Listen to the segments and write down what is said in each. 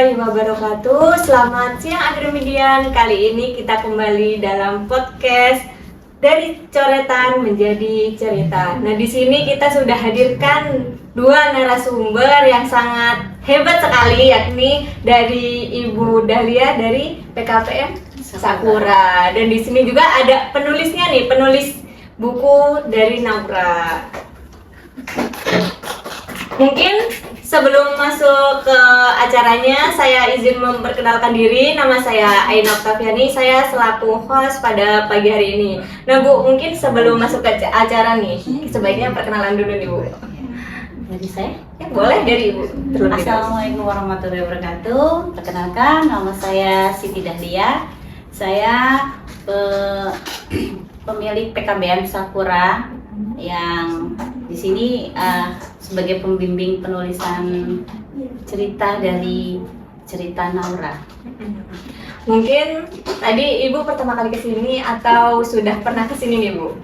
warahmatullahi wabarakatuh. Selamat siang Agremidian. Kali ini kita kembali dalam podcast dari coretan menjadi cerita. Nah, di sini kita sudah hadirkan dua narasumber yang sangat hebat sekali, yakni dari Ibu Dahlia dari PKPM Sakura. Dan di sini juga ada penulisnya nih, penulis buku dari Naura. Mungkin sebelum masuk ke acaranya, saya izin memperkenalkan diri. Nama saya Aina Oktaviani, saya selaku host pada pagi hari ini. Nah Bu, mungkin sebelum masuk ke acara nih, sebaiknya perkenalan dulu nih Bu. Dari saya? Ya, boleh dari Ibu. Assalamualaikum warahmatullahi wabarakatuh. Perkenalkan, nama saya Siti Dahlia. Saya pemilik PKBM Sakura yang di sini sebagai pembimbing penulisan cerita dari cerita Naura. Mungkin tadi Ibu pertama kali kesini atau sudah pernah kesini nih Bu?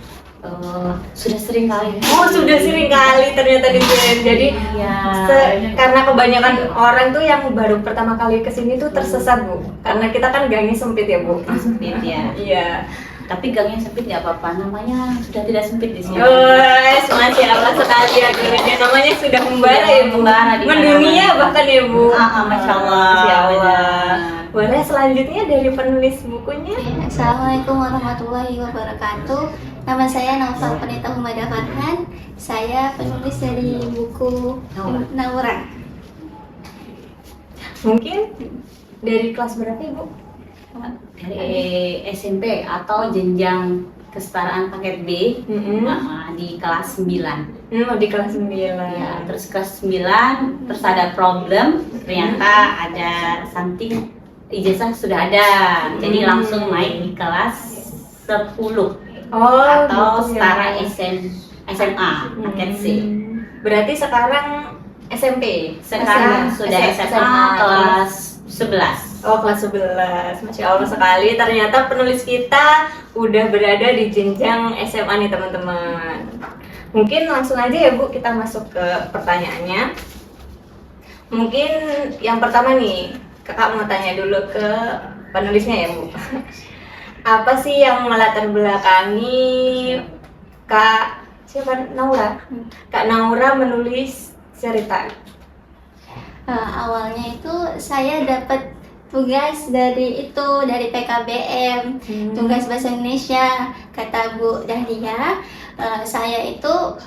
Sudah sering kali. Oh, sudah sering kali ternyata di sini. Jadi ya, karena kebanyakan orang tuh yang baru pertama kali kesini tuh tersesat Bu. Karena kita kan gangnya sempit ya Bu. sempit ya. Iya. Tapi gangnya sempit nggak apa-apa, namanya sudah tidak sempit di sini. Masya Allah sekali ya, namanya sudah membara ya Bu. Mendunia bahkan ya Bu. Masya Allah. Masya Allah. Boleh selanjutnya dari penulis bukunya. Assalamualaikum warahmatullahi wabarakatuh. Nama saya Naufal Peneta Humada Farhan. Saya penulis dari buku Naura. Mungkin dari kelas berapa Ibu? Dari SMP atau jenjang kesetaraan paket B di kelas 9. Di kelas 9. Ya, terus kelas 9 terus ada problem, ternyata ada something ijazah sudah ada. Jadi langsung naik di kelas 10. Atau gitu setara ya. SMA paket C. Berarti sekarang SMP. Sekarang sudah SMA kelas 11. Oh, kelas 11. Masya Allah sekali. Ternyata penulis kita udah berada di jenjang SMA nih teman-teman. Mungkin langsung aja ya Bu, kita masuk ke pertanyaannya. Mungkin yang pertama nih, Kakak mau tanya dulu ke penulisnya ya Bu. Apa sih yang melatar belakangi Kak Naura menulis cerita? Awalnya itu saya dapat tugas dari PKBM, tugas bahasa Indonesia. Kata Bu Dahlia, saya itu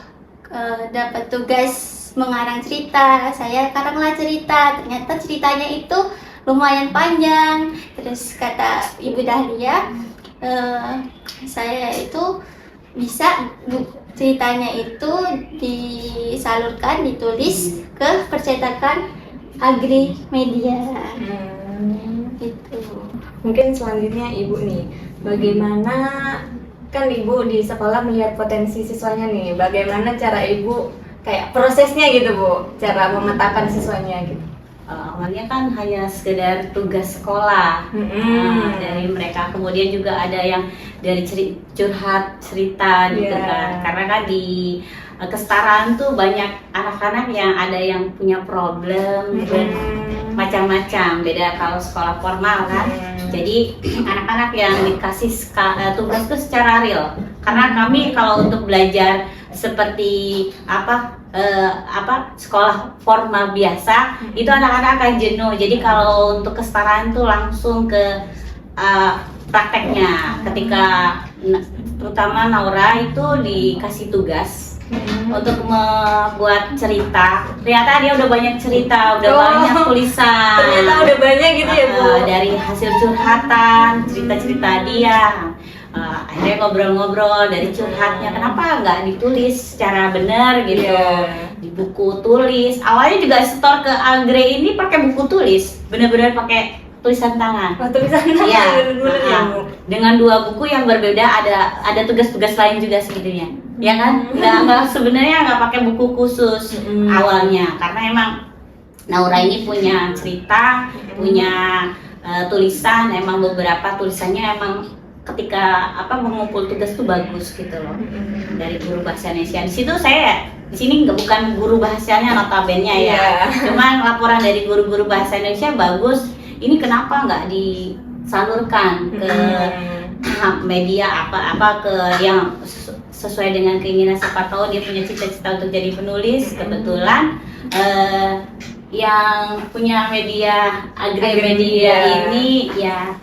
dapat tugas mengarang cerita. Saya karanglah cerita. Ternyata ceritanya itu lumayan panjang. Terus kata Ibu Dahlia, saya itu bisa ceritanya itu disalurkan, ditulis ke percetakan Agrimedia. Gitu. Mungkin selanjutnya Ibu nih, bagaimana kan Ibu di sekolah melihat potensi siswanya nih, bagaimana cara Ibu kayak prosesnya gitu Bu, cara memetakan siswanya gitu? Awalnya kan hanya sekedar tugas sekolah dari mereka, kemudian juga ada yang dari curhat cerita gitu kan, karena kan di kesetaraan tuh banyak anak-anak yang ada yang punya problem dan macam-macam, beda kalau sekolah formal kan. Jadi anak-anak yang dikasih tugas tuh secara real, karena kami kalau untuk belajar seperti sekolah formal biasa itu anak-anak akan jenuh. Jadi kalau untuk kesetaraan tuh langsung ke prakteknya. Ketika terutama Naura itu dikasih tugas untuk membuat cerita, ternyata dia udah banyak cerita, udah banyak tulisan. Ternyata udah banyak gitu ya Bu. Dari hasil curhatan, cerita-cerita dia. Akhirnya ngobrol-ngobrol dari curhatnya, kenapa nggak ditulis secara benar gitu, di buku tulis. Awalnya juga setor ke Agre ini pakai buku tulis, benar-benar pakai tulisan tangan. Tulisan tangan ya, benar-benar ya Bu. Dengan dua buku yang berbeda, ada tugas-tugas lain juga sebetulnya, ya kan? Nggak sebenarnya nggak pakai buku khusus awalnya, karena emang Naura ini punya cerita, punya tulisan, emang beberapa tulisannya emang ketika mengumpul tugas tuh bagus gitu loh, dari guru bahasa Indonesia. Di situ saya di sini bukan guru bahasanya notabene ya, cuman laporan dari guru-guru bahasa Indonesia bagus. Ini kenapa nggak disalurkan ke media apa ke yang sesuai dengan keinginan, siapa tahu dia punya cita-cita untuk jadi penulis. Kebetulan yang punya media Agramedia ini ya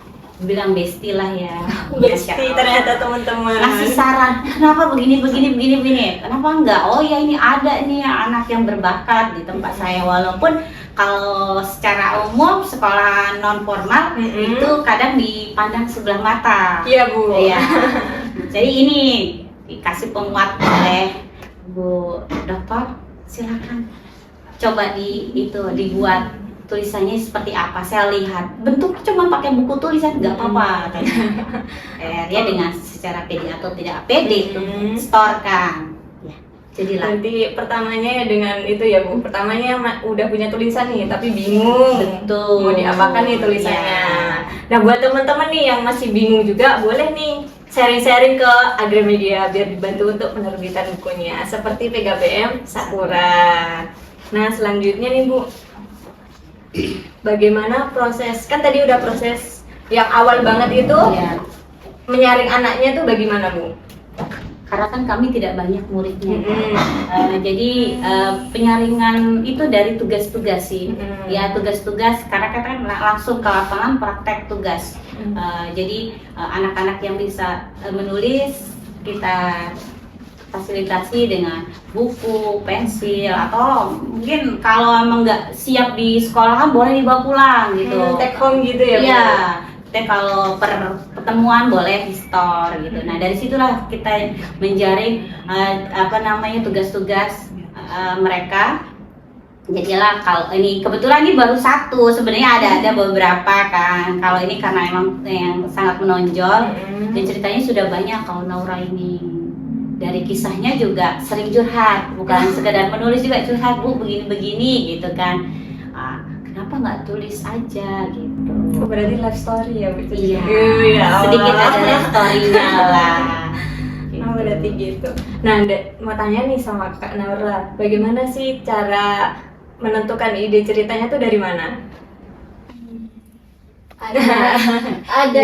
bilang besti lah ya. Besti ternyata teman-teman. Ngasih saran, kenapa begini, kenapa enggak? Oh ya ini ada nih anak yang berbakat di tempat saya. Walaupun kalau secara umum sekolah non formal itu kadang dipandang sebelah mata. Iya Bu. Iya. Jadi ini dikasih penguat oleh Bu Dokter, silakan coba dibuat tulisannya seperti apa. Saya lihat bentuk cuma pakai buku tulisan nggak apa-apa. Ya dengan secara pede atau tidak pede setorkan. Ya, jadilah. Nanti pertamanya ya dengan itu ya Bu. Pertamanya udah punya tulisan nih tapi bingung. Betul. Mau diapakan nih tulisannya. Ya. Nah buat teman-teman nih yang masih bingung juga boleh nih sharing-sharing ke Agramedia biar dibantu untuk penerbitan bukunya seperti PKBM Sakura. Nah selanjutnya nih Bu, bagaimana proses, kan tadi udah proses yang awal banget itu menyaring anaknya tuh bagaimana Bu? Karena kan kami tidak banyak muridnya, jadi penyaringan itu dari tugas-tugas sih, ya tugas-tugas karena kita kan langsung ke lapangan praktek tugas. Jadi anak-anak yang bisa menulis kita fasilitasi dengan buku, pensil, atau mungkin kalau emang nggak siap di sekolah kan boleh dibawa pulang gitu. Take home gitu ya? Iya. Dan kalau pertemuan boleh di store gitu. Nah dari situlah kita menjaring tugas-tugas mereka. Jadilah kalau ini kebetulan ini baru satu, sebenarnya ada beberapa kan. Kalau ini karena emang yang sangat menonjol dan ceritanya sudah banyak kalau Naura ini. Dari kisahnya juga sering curhat, bukan sekedar menulis juga curhat, Bu begini-begini gitu kan. Kenapa nggak tulis aja gitu? Berarti life story ya Bu? Iya, sedikit ada life story-nya lah. Gitu. Berarti gitu. Nah, mau tanya nih sama Kak Naura, bagaimana sih cara menentukan ide ceritanya tuh dari mana? Ada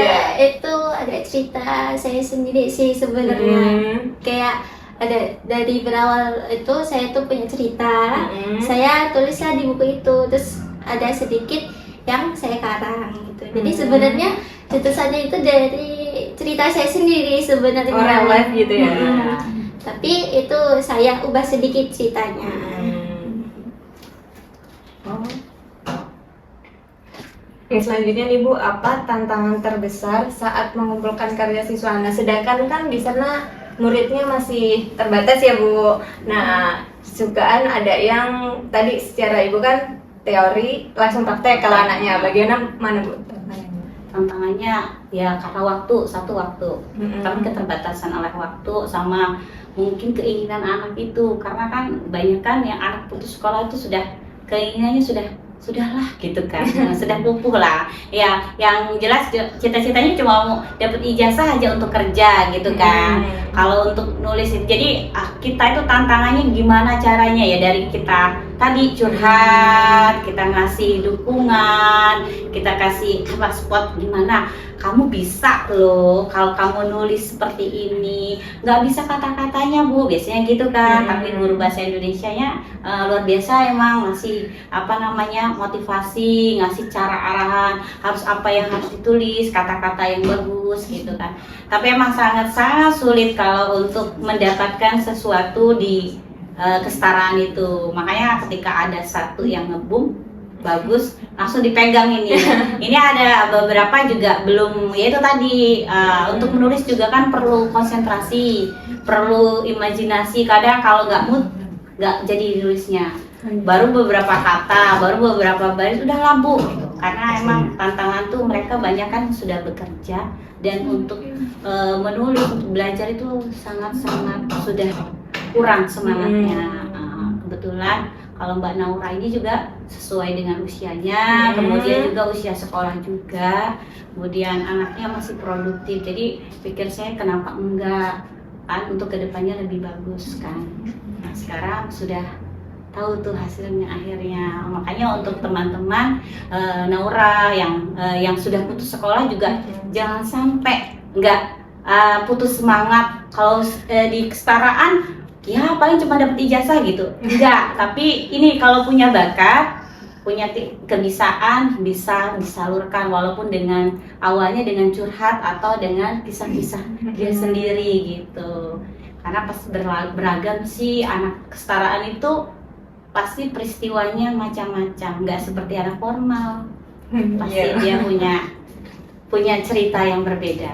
cerita saya sendiri sih sebenarnya. Kayak ada dari berawal itu saya tuh punya cerita, saya tulislah di buku itu, terus ada sedikit yang saya karang gitu. Jadi sebenarnya tulisannya itu dari cerita saya sendiri sebenarnya. Real life gitu ya. Tapi itu saya ubah sedikit ceritanya. Yang selanjutnya nih Bu, apa tantangan terbesar saat mengumpulkan karya siswa? Nah, sedangkan kan di sana muridnya masih terbatas ya Bu. Nah, sukaan ada yang tadi secara Ibu kan teori langsung praktek kalau anaknya. Bagian mana Bu? Tantangannya ya karena satu waktu. Kami keterbatasan oleh waktu sama mungkin keinginan anak itu. Karena kan banyak kan yang anak putus sekolah itu keinginannya sudahlah gitu kan, sudah pupuh lah ya. Yang jelas cita-citanya cuma mau dapat ijazah aja untuk kerja gitu kan. Kalau untuk nulis jadi kita itu tantangannya gimana caranya ya, dari kita tadi curhat, kita ngasih dukungan, kita kasih spot gimana kamu bisa loh kalau kamu nulis seperti ini. Nggak bisa kata-katanya Bu, biasanya gitu kan. Tapi guru bahasa Indonesianya luar biasa, emang ngasih motivasi, ngasih cara arahan harus apa yang harus ditulis, kata-kata yang bagus gitu kan. Tapi emang sangat-sangat sulit kalau untuk mendapatkan sesuatu di kesetaraan itu. Makanya ketika ada satu yang ngebum bagus langsung dipegang ini. Ini ada beberapa juga belum, yaitu tadi untuk menulis juga kan perlu konsentrasi, perlu imajinasi. Kadang kalau nggak mood nggak jadi nulisnya. Baru beberapa kata, baru beberapa baris udah lampu. Karena emang tantangan tuh mereka banyak kan sudah bekerja dan untuk menulis, untuk belajar itu sangat-sangat sudah kurang semangatnya. Kebetulan kalau Mbak Naura ini juga sesuai dengan usianya, kemudian juga usia sekolah juga, kemudian anaknya masih produktif. Jadi pikir saya kenapa enggak harapan untuk kedepannya lebih bagus kan. Nah sekarang sudah tahu tuh hasilnya akhirnya. Makanya untuk teman-teman Naura yang sudah putus sekolah juga jangan sampai nggak putus semangat. Kalau di kesetaraan ya paling cuma dapat ijazah gitu, enggak. Tapi ini kalau punya bakat, punya kebisaan, bisa disalurkan walaupun awalnya dengan curhat atau dengan kisah-kisah dia sendiri gitu. Karena pas beragam sih anak kesetaraan itu pasti peristiwanya macam-macam, nggak seperti anak formal. Pasti dia punya cerita yang berbeda.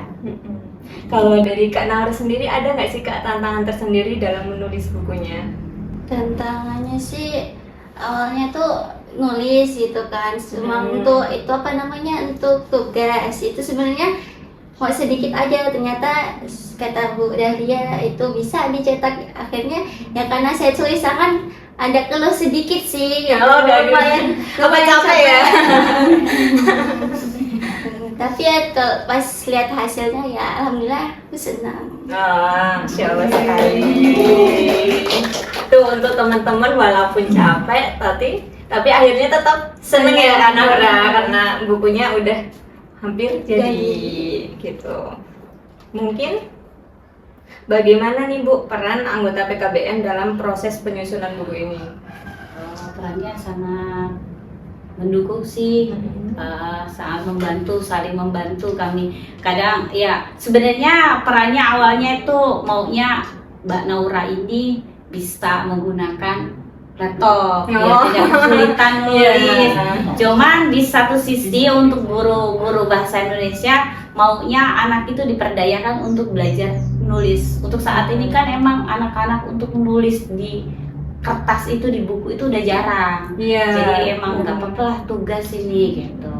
Kalau dari Kak Naura sendiri ada nggak sih Kak tantangan tersendiri dalam menulis bukunya? Tantangannya sih awalnya tuh nulis gitu kan, cuma untuk itu untuk tugas itu sebenarnya mau sedikit aja, ternyata kata Bu Dahlia itu bisa dicetak. Akhirnya ya karena saya tulis kan ada keluh sedikit sih, lumayan capek ya. Tapi ya pas lihat hasilnya ya alhamdulillah aku senang. Masya Allah sekali. Tuh untuk teman-teman walaupun capek tapi akhirnya tetap seneng ya Kak Naura karena bukunya udah hampir jadi gitu. Mungkin bagaimana nih Bu peran anggota PKBM dalam proses penyusunan buku ini? Perannya sangat mendukung sih, sangat membantu, saling membantu kami. Kadang ya sebenarnya perannya awalnya itu maunya Mbak Naura ini bisa menggunakan laptop, ya tidak kesulitan nulis. Cuman di satu sisi untuk guru bahasa Indonesia maunya anak itu diperdayakan untuk belajar nulis. Untuk saat ini kan emang anak-anak untuk menulis di kertas itu di buku itu udah jarang. Jadi emang nggak apa-apa lah tugas ini gitu.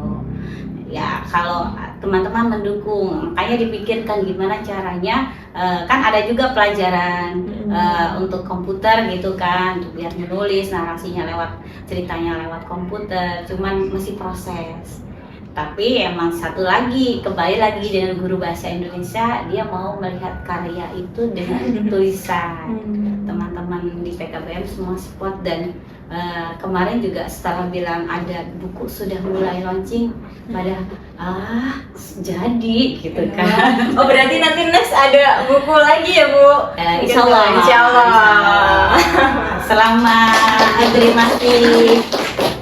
Ya kalau teman-teman mendukung, makanya dipikirkan gimana caranya. Kan ada juga pelajaran untuk komputer gitu kan, untuk biar menulis narasinya ceritanya lewat komputer. Cuman masih proses. Tapi emang satu lagi, kembali lagi dengan guru bahasa Indonesia, dia mau melihat karya itu dengan tulisan. Teman-teman di PKBM semua support dan kemarin juga setelah bilang ada buku sudah mulai launching, pada jadi gitu kan. Oh berarti nanti next ada buku lagi ya Bu? Insya Allah. Selama Agri masih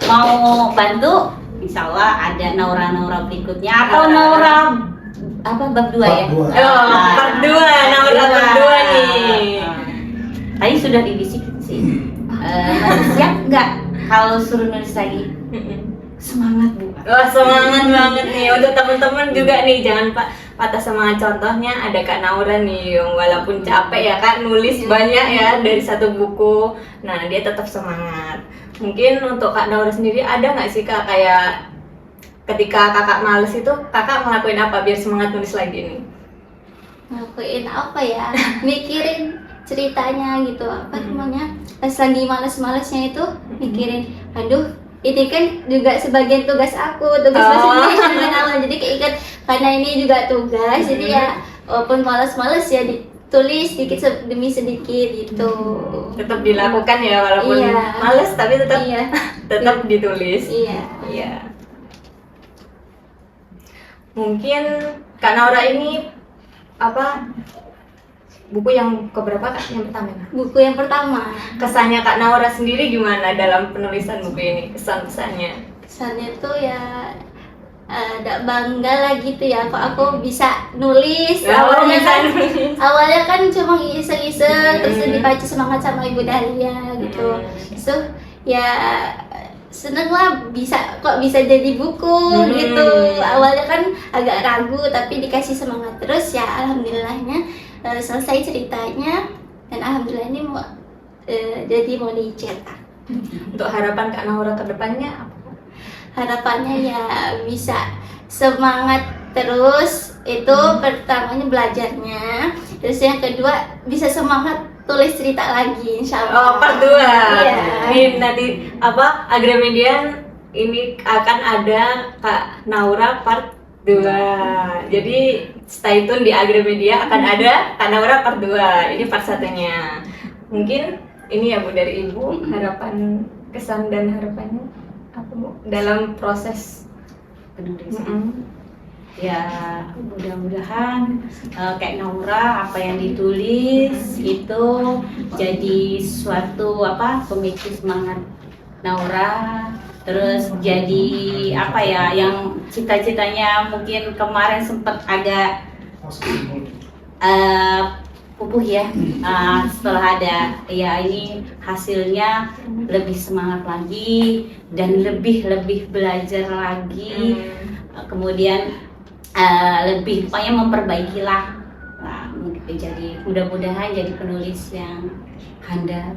mau bantu, Insya Allah ada Naura berikutnya atau Naura bab 2 ya? Part 2, Naura part 2 nih. Tadi sudah dibisikin sih. Siap nggak kalau suruh nulis lagi? Semangat Bu. Wah semangat banget nih. Untuk teman-teman juga nih jangan patah semangat. Contohnya ada Kak Naura nih yang walaupun capek ya Kak nulis banyak ya dari satu buku. Nah dia tetap semangat. Mungkin untuk Kak Naura sendiri ada nggak sih Kak kayak ketika Kakak males itu Kakak ngelakuin apa biar semangat nulis lagi nih? Ngelakuin apa ya? Mikirin ceritanya gitu, namanya pas lagi males-malesnya itu mikirin, aduh ini kan juga sebagian tugas aku, tugas bahasa Indonesia dengan awal, jadi keinget karena ini juga tugas, jadi ya walaupun males-males ya ditulis sedikit demi sedikit gitu. Tetap dilakukan ya walaupun males tapi tetap ditulis. Iya. Mungkin Kak Naura ini buku yang keberapa Kak? Yang pertama? Buku yang pertama. Kesannya Kak Naura sendiri gimana dalam penulisan buku ini? Kesannya? Kesannya tuh ya ada bangga lah gitu ya, kok aku bisa nulis. Awalnya kan cuma iseng-iseng, terus dibaca semangat sama Ibu Dahlia gitu. So ya seneng lah kok bisa jadi buku gitu. Awalnya kan agak ragu tapi dikasih semangat terus ya, alhamdulillahnya selesai ceritanya dan alhamdulillah ini jadi mau dicetak. Untuk harapan Kak Naura ke depannya apa? Harapannya ya bisa semangat terus, itu pertamanya belajarnya, terus yang kedua bisa semangat tulis cerita lagi insyaallah. Part 2. Iya. Ini nanti Agramedia ini akan ada Kak Naura part 2. Jadi stay tune di Agramedia akan ada Kak Naura part 2. Ini part 1-nya. Mungkin ini ya Bu dari Ibu, harapan, kesan dan harapannya apa Bu dalam proses penulisan. Ya mudah-mudahan kayak Naura apa yang ditulis itu jadi suatu pemicu semangat Naura, terus jadi yang cita-citanya mungkin kemarin sempat agak pupuh ya, setelah ada ya ini hasilnya lebih semangat lagi dan lebih belajar lagi, kemudian lebih pokoknya memperbaikilah. Jadi mudah-mudahan jadi penulis yang handal.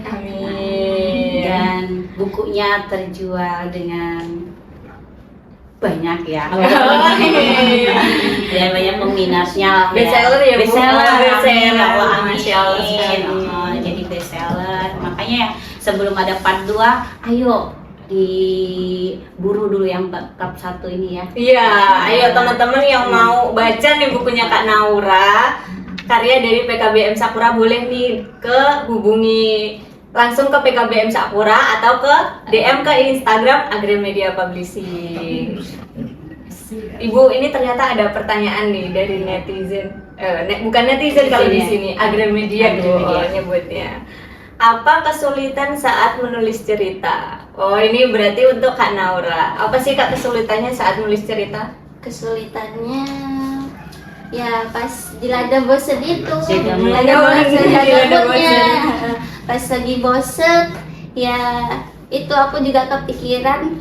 Amin. Dan bukunya terjual dengan banyak ya. Dan banyak peminatnya. Bestseller ya Bu. Bestseller. Masya Allah. Jadi bestseller. Makanya sebelum ada part 2, ayo diburu dulu yang bab 1 ini ya. Iya, ayo teman-teman yang mau baca nih bukunya Kak Naura, karya dari PKBM Sakura, boleh nih hubungi langsung ke PKBM Sakura atau ke DM ke Instagram Agramedia Publishing. Ibu, ini ternyata ada pertanyaan nih dari netizen. Bukan netizen kalau di sini, Agramedia nyebutnya. Apa kesulitan saat menulis cerita? Oh, ini berarti untuk Kak Naura. Apa sih Kak kesulitannya saat menulis cerita? Kesulitannya ya pas dilanda bosen itu, pas lagi bosen ya itu aku juga kepikiran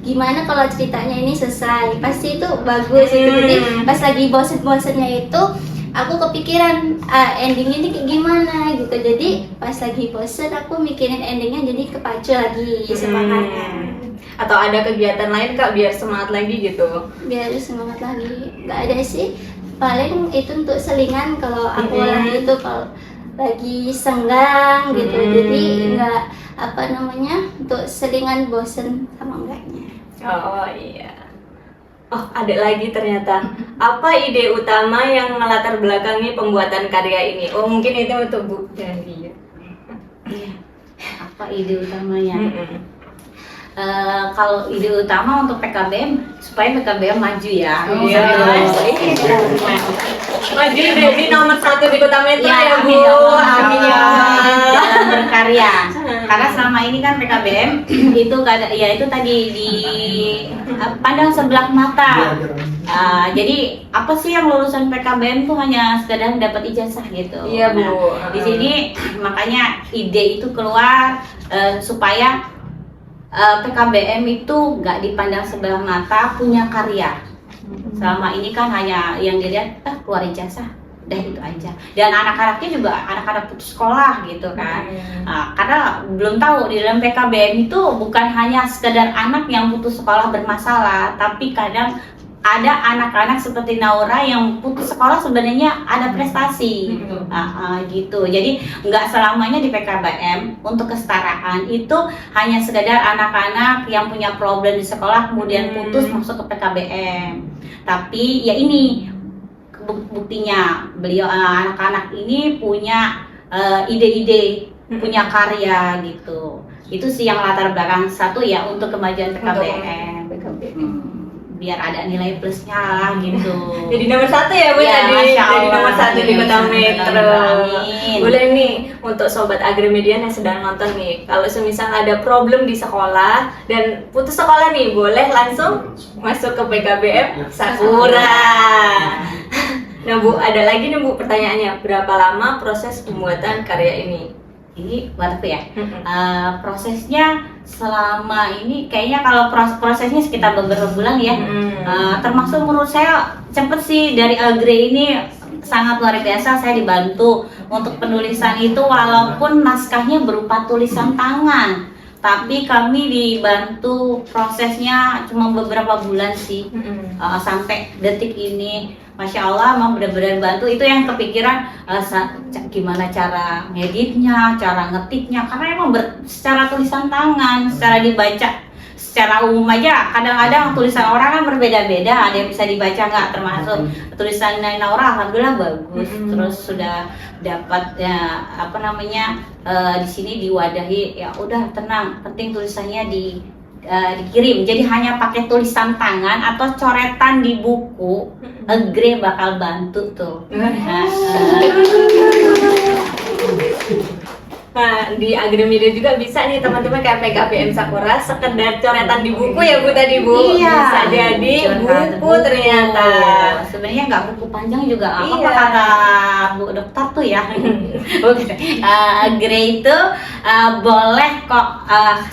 gimana kalau ceritanya ini selesai, pasti itu bagus gitu. Jadi pas lagi bosen-bosennya itu aku kepikiran endingnya ini kayak gimana gitu. Jadi pas lagi bosen aku mikirin endingnya, jadi kepacu lagi semangatnya. Atau ada kegiatan lain Kak biar semangat lagi gitu? Biar semangat lagi nggak ada sih, paling itu untuk selingan kalau aku lagi itu kalau lagi senggang gitu. Jadi nggak untuk selingan bosen sama enggaknya. Oh iya. Oh, ada lagi ternyata. Apa ide utama yang melatar belakangi pembuatan karya ini? Oh, mungkin itu untuk Bu Dandi. Apa ide utamanya? Kalau ide utama untuk PKBM supaya PKBM maju ya. Maju jadi nomor 1 di Kota Metro ya Bu. Amin ya. Dalam berkarya. Karena selama ini kan PKBM itu itu tadi dipandang sebelah mata. Jadi apa sih yang lulusan PKBM tuh hanya sekedar dapat ijazah gitu. Iya Bu. Di sini makanya ide itu keluar supaya PKBM itu nggak dipandang sebelah mata, punya karya. Selama ini kan hanya yang dilihat keluar ijazah, udah itu aja. Dan anak-anaknya juga anak-anak putus sekolah gitu kan. Karena belum tahu di dalam PKBM itu bukan hanya sekedar anak yang putus sekolah bermasalah, tapi kadang ada anak-anak seperti Naura yang putus sekolah sebenarnya ada prestasi gitu. Jadi nggak selamanya di PKBM untuk kesetaraan itu hanya sekedar anak-anak yang punya problem di sekolah kemudian putus masuk ke PKBM. Tapi ya ini buktinya beliau anak-anak ini punya ide-ide, punya karya gitu. Itu sih yang latar belakang satu ya untuk kemajuan PKBM. Biar ada nilai plusnya lah gitu. Jadi nomor 1 ya Bu tadi. Jadi nomor 1 di Kota Metro. Boleh nih untuk sobat Agramedia yang sedang nonton nih, kalau semisal ada problem di sekolah dan putus sekolah nih, boleh langsung masuk ke PKBM Sakura. Nah Bu, ada lagi nih Bu pertanyaannya, berapa lama proses pembuatan karya ini? Ini buat apa ya? Prosesnya selama ini kayaknya kalau prosesnya sekitar beberapa bulan ya. Termasuk menurut saya cepet sih. Dari Agre ini sangat luar biasa, saya dibantu untuk penulisan itu walaupun naskahnya berupa tulisan tangan, tapi kami dibantu prosesnya cuma beberapa bulan sih. Sampai detik ini Masya Allah, memang benar-benar bantu. Itu yang kepikiran gimana cara ngeditnya, cara ngetiknya, karena emang secara tulisan tangan, secara dibaca secara umum aja kadang-kadang tulisan orang kan berbeda-beda, ada yang bisa dibaca nggak, termasuk tulisan Naura alhamdulillah bagus. Terus sudah dapat ya apa namanya di sini diwadahi, ya udah tenang, penting tulisannya dikirim. Jadi hanya pakai tulisan tangan atau coretan di buku, Agree bakal bantu tuh. Nah, di Agramedia juga bisa nih teman-teman kayak PKBM Sakura, sekedar coretan di buku ya Bu tadi Bu. Iya. Bisa jadi buku ternyata. Sebenarnya nggak buku panjang juga apa Iya. kata Bu Dokter tuh ya. Grey itu boleh kok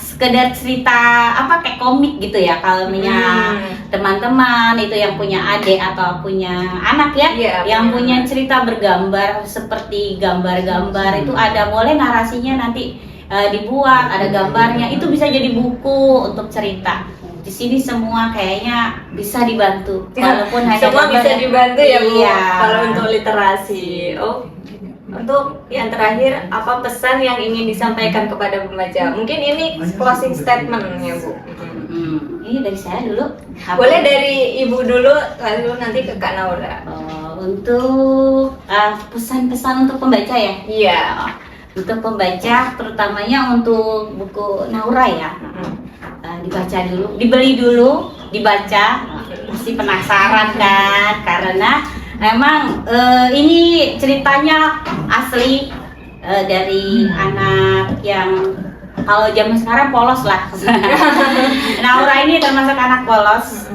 sekedar cerita apa kayak komik gitu ya kalau punya teman-teman itu yang punya adik atau punya anak ya, Iya, yang punya punya cerita bergambar seperti gambar-gambar itu ada, boleh narasinya nanti dibuat ada gambarnya, itu bisa jadi buku untuk cerita. Di sini semua kayaknya bisa dibantu walaupun hanya Semua gambar bisa dibantu ya Bu. Iya. Kalau untuk literasi. Oh, untuk yang terakhir apa pesan yang ingin disampaikan kepada pembaca? Mungkin ini closing statement ya Bu. Ini dari saya dulu. Boleh dari Ibu dulu, lalu nanti ke Kak Naura. Untuk pesan-pesan untuk pembaca ya. Iya. Untuk pembaca, terutamanya untuk buku Naura ya. Dibaca dulu, dibeli dulu, dibaca. Pasti penasaran kan, karena memang ini ceritanya asli dari anak yang kalau zaman sekarang polos lah. Naura ini termasuk anak polos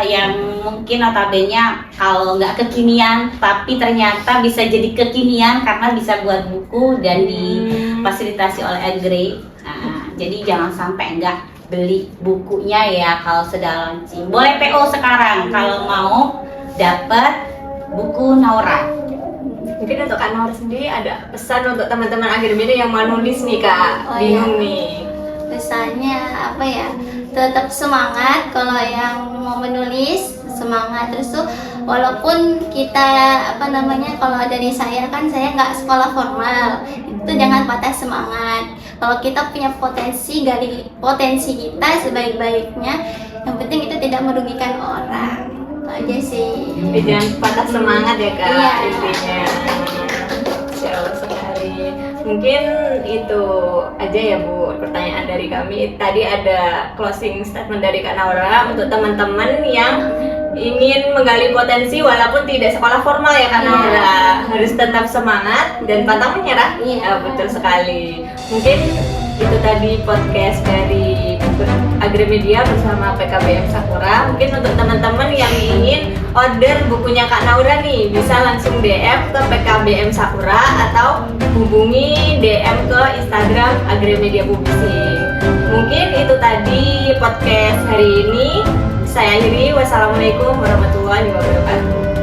yang mungkin notabene kalau nggak kekinian, tapi ternyata bisa jadi kekinian karena bisa buat buku dan difasilitasi oleh Agree. Jadi jangan sampai nggak beli bukunya ya kalau sudah launching. Boleh PO sekarang kalau mau dapat buku Naura. Mungkin untuk Kak Naura sendiri ada pesan untuk teman-teman Agramedia yang mau nulis nih Kak, bingung nih. Pesannya apa ya? Tetap semangat kalau yang mau menulis, semangat terus tuh walaupun kita apa namanya, kalau dari saya kan saya nggak sekolah formal, itu jangan patah semangat. Kalau kita punya potensi, gali potensi kita sebaik-baiknya, yang penting itu tidak merugikan orang. Itu aja sih. Jangan patah semangat ya Kak, Iya. intinya. Insya Allah sekali. Mungkin itu aja ya Bu pertanyaan dari kami. Tadi ada closing statement dari Kak Naura untuk teman-teman yang ingin menggali potensi walaupun tidak sekolah formal ya Kak Naura. Harus tetap semangat dan pantang menyerah. Iya. Betul sekali. Mungkin itu tadi podcast dari Agramedia bersama PKBM Sakura. Mungkin untuk teman-teman yang ingin order bukunya Kak Naura nih, bisa langsung DM ke PKBM Sakura atau hubungi DM ke Instagram Agramedia Publishing. Mungkin itu tadi podcast hari ini. Saya akhiri. Wassalamualaikum warahmatullahi wabarakatuh.